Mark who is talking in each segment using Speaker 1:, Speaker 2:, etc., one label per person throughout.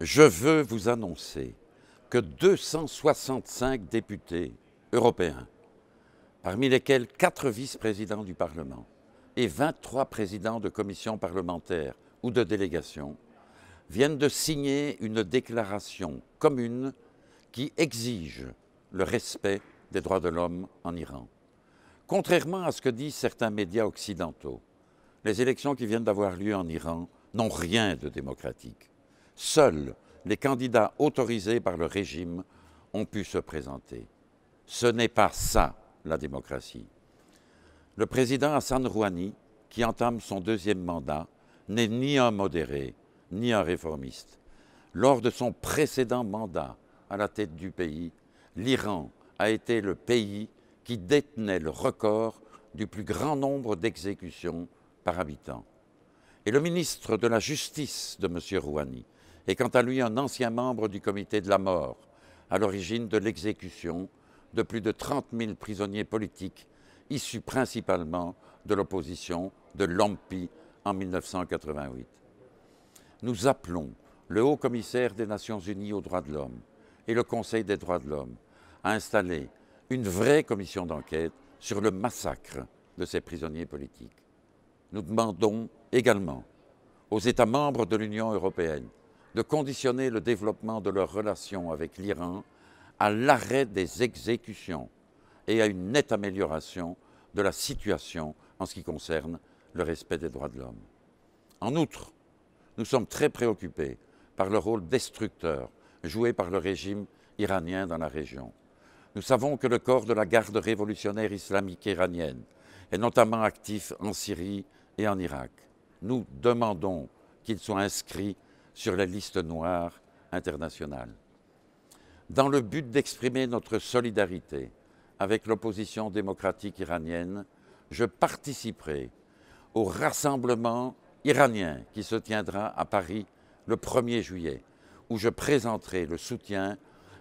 Speaker 1: Je veux vous annoncer que 265 députés européens, parmi lesquels 4 vice-présidents du Parlement et 23 présidents de commissions parlementaires ou de délégations, viennent de signer une déclaration commune qui exige le respect des droits de l'homme en Iran. Contrairement à ce que disent certains médias occidentaux, les élections qui viennent d'avoir lieu en Iran n'ont rien de démocratique. Seuls les candidats autorisés par le régime ont pu se présenter. Ce n'est pas ça, la démocratie. Le président Hassan Rouhani, qui entame son 2e mandat, n'est ni un modéré, ni un réformiste. Lors de son précédent mandat à la tête du pays, l'Iran a été le pays qui détenait le record du plus grand nombre d'exécutions par habitant. Et le ministre de la Justice de M. Rouhani est quant à lui un ancien membre du comité de la mort, à l'origine de l'exécution de plus de 30 000 prisonniers politiques issus principalement de l'opposition de l'ANPI en 1988. Nous appelons le haut-commissaire des Nations Unies aux droits de l'homme et le Conseil des droits de l'homme à installer une vraie commission d'enquête sur le massacre de ces prisonniers politiques. Nous demandons également aux États membres de l'Union européenne de conditionner le développement de leurs relations avec l'Iran à l'arrêt des exécutions et à une nette amélioration de la situation en ce qui concerne le respect des droits de l'homme. En outre, nous sommes très préoccupés par le rôle destructeur joué par le régime iranien dans la région. Nous savons que le corps de la garde révolutionnaire islamique iranienne est notamment actif en Syrie et en Irak. Nous demandons qu'il soit inscrit sur la liste noire internationale. Dans le but d'exprimer notre solidarité avec l'opposition démocratique iranienne, je participerai au rassemblement iranien qui se tiendra à Paris le 1er juillet, où je présenterai le soutien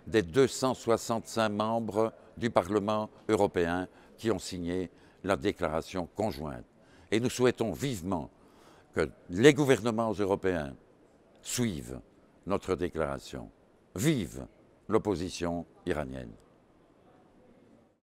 Speaker 1: des 265 membres du Parlement européen qui ont signé la déclaration conjointe. Et nous souhaitons vivement que les gouvernements européens suivent notre déclaration. Vive l'opposition iranienne!